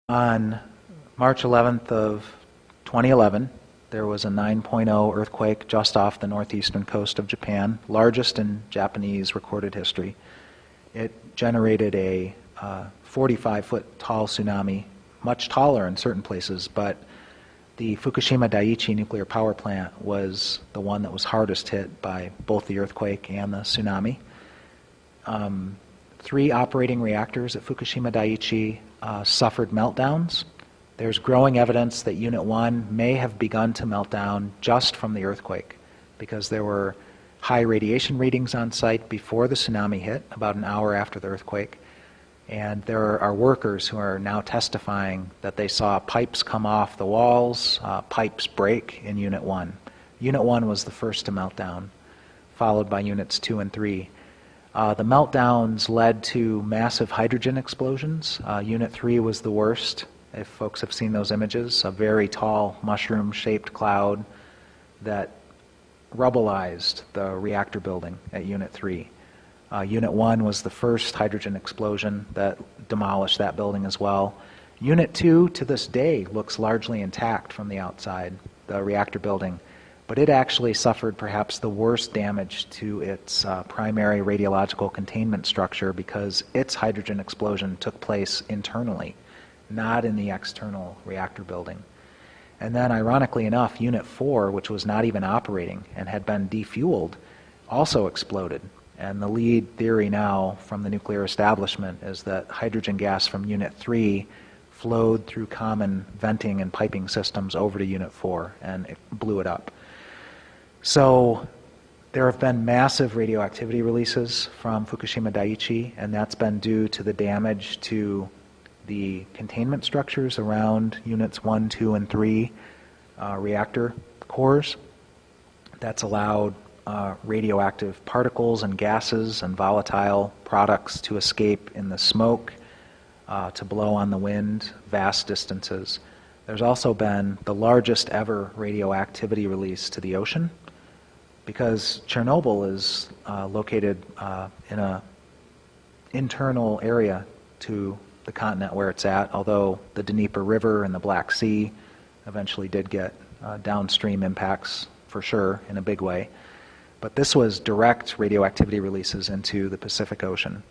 On March 11th of 2011, there was a 9.0 earthquake just off the northeastern coast of Japan, largest in Japanese recorded history. It generated a 45-foot tall tsunami, much taller in certain places, but the Fukushima Daiichi nuclear power plant was the one that was hardest hit by both the earthquake and the tsunami. 3 operating reactors at Fukushima Daiichi suffered meltdowns. There's growing evidence that Unit 1 may have begun to melt down just from the earthquake because there were high radiation readings on site before the tsunami hit, about an hour after the earthquake. And there are workers who are now testifying that they saw pipes come off the walls, pipes break in Unit 1. Unit 1 was the first to melt down, followed by Units 2 and 3. The meltdowns led to massive hydrogen explosions. Unit 3 was the worst, if folks have seen those images, a very tall mushroom-shaped cloud that rubbleized the reactor building at Unit 3. Unit 1 was the first hydrogen explosion that demolished that building as well. Unit 2, to this day, looks largely intact from the outside, the reactor building, but it actually suffered perhaps the worst damage to its primary radiological containment structure because its hydrogen explosion took place internally, not in the external reactor building. And then, ironically enough, Unit 4, which was not even operating and had been defueled, also exploded. And the lead theory now from the nuclear establishment is that hydrogen gas from Unit 3 flowed through common venting and piping systems over to Unit 4, and it blew it up. So there have been massive radioactivity releases from Fukushima Daiichi, and that's been due to the damage to the containment structures around Units 1, 2, and 3 reactor cores. That's allowed radioactive particles and gases and volatile products to escape in the smoke, to blow on the wind vast distances. There's also been the largest ever radioactivity release to the ocean because Chernobyl is located in an internal area to the continent where it's at, although the Dnieper River and the Black Sea eventually did get downstream impacts for sure in a big way. But this was direct radioactivity releases into the Pacific Ocean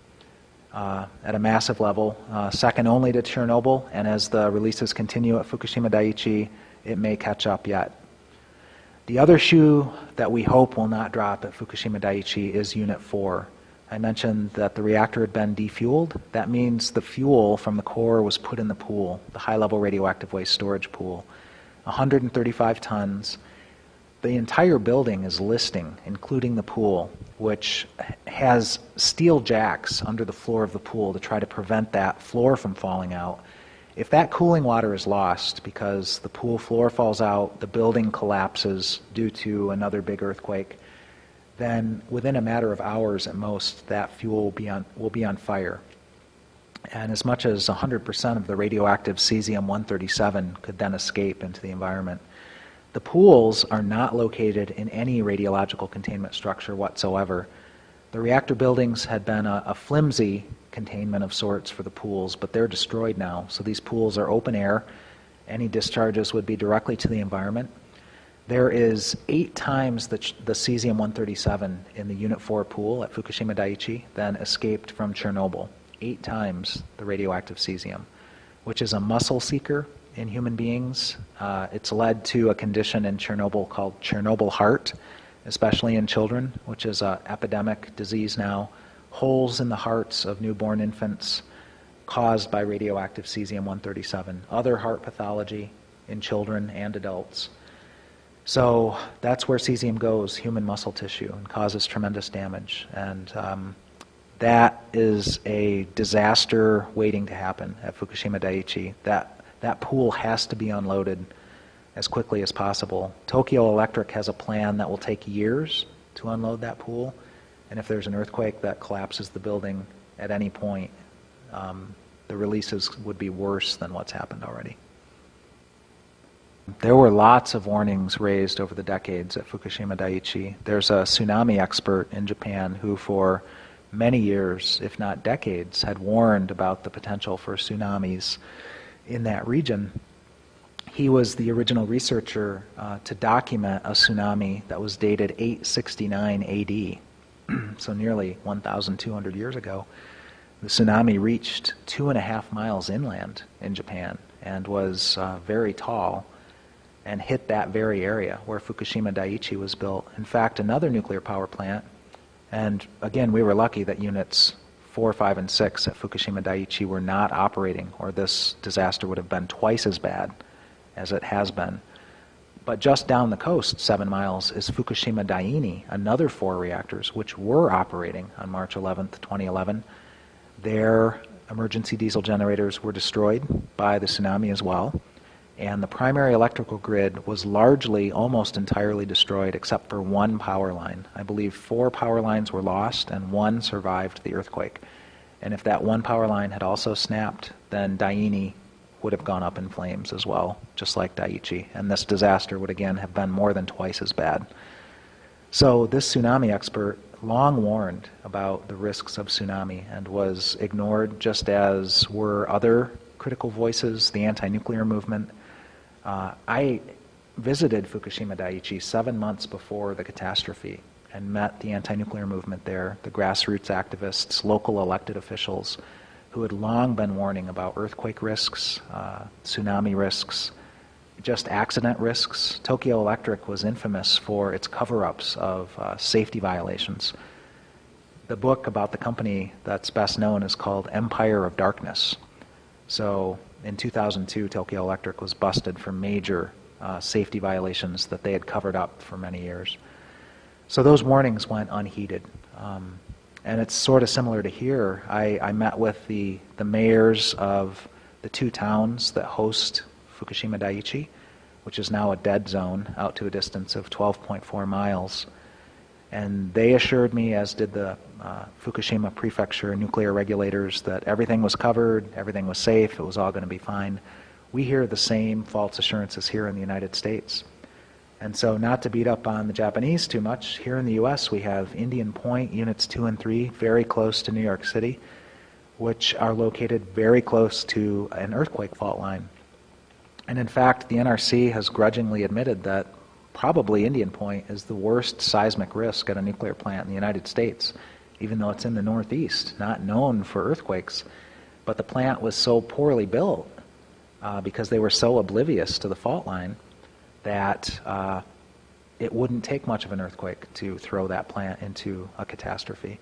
at a massive level, second only to Chernobyl, and as the releases continue at Fukushima Daiichi, it may catch up yet. The other shoe that we hope will not drop at Fukushima Daiichi is Unit 4. I mentioned that the reactor had been defueled. That means the fuel from the core was put in the pool, the high-level radioactive waste storage pool. 135 tons. The entire building is listing, including the pool, which has steel jacks under the floor of the pool to try to prevent that floor from falling out. If that cooling water is lost because the pool floor falls out, the building collapses due to another big earthquake, then within a matter of hours at most, that fuel will be on fire. And as much as 100% of the radioactive cesium-137 could then escape into the environment. The pools are not located in any radiological containment structure whatsoever. The reactor buildings had been a flimsy containment of sorts for the pools, but they're destroyed now. So these pools are open air. Any discharges would be directly to the environment. There is 8 times the cesium-137 in the Unit 4 pool at Fukushima Daiichi than escaped from Chernobyl. 8 times the radioactive cesium, which is a muscle seeker in human beings. It's led to a condition in Chernobyl called Chernobyl heart, especially in children, which is an epidemic disease now. Holes in the hearts of newborn infants caused by radioactive cesium-137. Other heart pathology in children and adults. So that's where cesium goes, human muscle tissue, and causes tremendous damage. And that is a disaster waiting to happen at Fukushima Daiichi. That pool has to be unloaded as quickly as possible. Tokyo Electric has a plan that will take years to unload that pool, and if there's an earthquake that collapses the building at any point, the releases would be worse than what's happened already. There were lots of warnings raised over the decades at Fukushima Daiichi. There's a tsunami expert in Japan who for many years, if not decades, had warned about the potential for tsunamis in that region. He was the original researcher to document a tsunami that was dated 869 AD, so nearly 1,200 years ago. The tsunami reached 2.5 miles inland in Japan and was very tall and hit that very area where Fukushima Daiichi was built. In fact, another nuclear power plant, and again, we were lucky that units 4, 5, and 6 at Fukushima Daiichi were not operating, or this disaster would have been twice as bad as it has been. But just down the coast, 7 miles, is Fukushima Daini, another 4 reactors, which were operating on March 11th, 2011. Their emergency diesel generators were destroyed by the tsunami as well, and the primary electrical grid was largely, almost entirely destroyed except for 1 power line. I believe 4 power lines were lost and 1 survived the earthquake. And if that 1 power line had also snapped, then Daini would have gone up in flames as well, just like Daiichi, and this disaster would again have been more than twice as bad. So this tsunami expert long warned about the risks of tsunami and was ignored, just as were other critical voices, the anti-nuclear movement. I visited Fukushima Daiichi 7 months before the catastrophe and met the anti-nuclear movement there, the grassroots activists, local elected officials who had long been warning about earthquake risks, tsunami risks, just accident risks. Tokyo Electric was infamous for its cover-ups of safety violations. The book about the company that's best known is called Empire of Darkness. So in 2002, Tokyo Electric was busted for major safety violations that they had covered up for many years. So those warnings went unheeded. And it's sort of similar to here. I met with the mayors of the 2 towns that host Fukushima Daiichi, which is now a dead zone out to a distance of 12.4 miles. And they assured me, as did the Fukushima Prefecture nuclear regulators, that everything was covered, everything was safe, it was all going to be fine. We hear the same false assurances here in the United States. And so, not to beat up on the Japanese too much, here in the U.S. we have Indian Point, Units 2 and 3, very close to New York City, which are located very close to an earthquake fault line. And in fact, the NRC has grudgingly admitted that probably Indian Point is the worst seismic risk at a nuclear plant in the United States, even though it's in the Northeast, not known for earthquakes. But the plant was so poorly built because they were so oblivious to the fault line that it wouldn't take much of an earthquake to throw that plant into a catastrophe.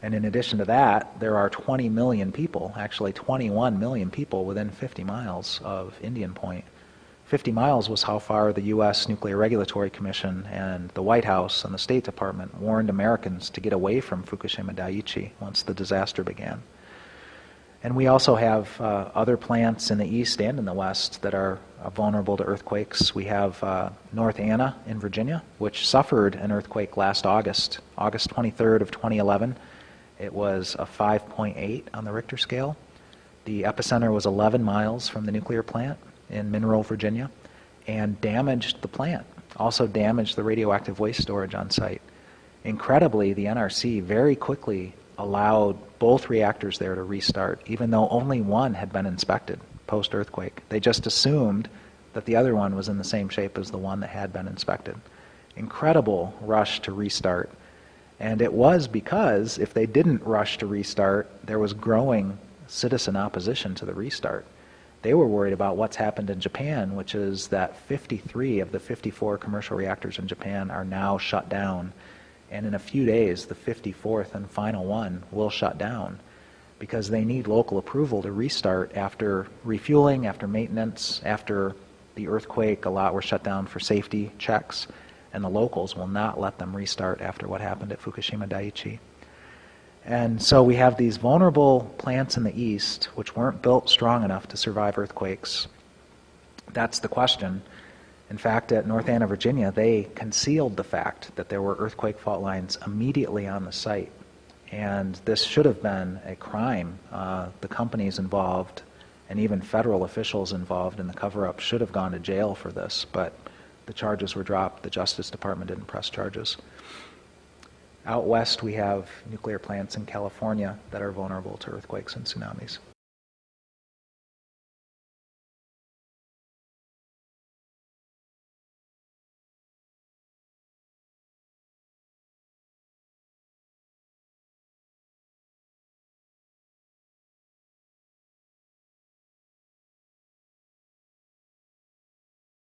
And in addition to that, there are 20 million people, actually 21 million people within 50 miles of Indian Point. 50 miles was how far the U.S. Nuclear Regulatory Commission and the White House and the State Department warned Americans to get away from Fukushima Daiichi once the disaster began. And we also have other plants in the east and in the west that are vulnerable to earthquakes. We have North Anna in Virginia, which suffered an earthquake last August, August 23rd of 2011. It was a 5.8 on the Richter scale. The epicenter was 11 miles from the nuclear plant in Mineral, Virginia, and damaged the plant, also damaged the radioactive waste storage on site. Incredibly, the NRC very quickly allowed both reactors there to restart, even though only one had been inspected post-earthquake. They just assumed that the other one was in the same shape as the one that had been inspected. Incredible rush to restart. And it was because if they didn't rush to restart, there was growing citizen opposition to the restart. They were worried about what's happened in Japan, which is that 53 of the 54 commercial reactors in Japan are now shut down. And in a few days, the 54th and final one will shut down because they need local approval to restart after refueling, after maintenance, after the earthquake. A lot were shut down for safety checks, and the locals will not let them restart after what happened at Fukushima Daiichi. And so we have these vulnerable plants in the east which weren't built strong enough to survive earthquakes. That's the question. In fact, at North Anna, Virginia, they concealed the fact that there were earthquake fault lines immediately on the site. And this should have been a crime. The companies involved and even federal officials involved in the cover-up should have gone to jail for this, but the charges were dropped. The Justice Department didn't press charges. Out west, we have nuclear plants in California that are vulnerable to earthquakes and tsunamis.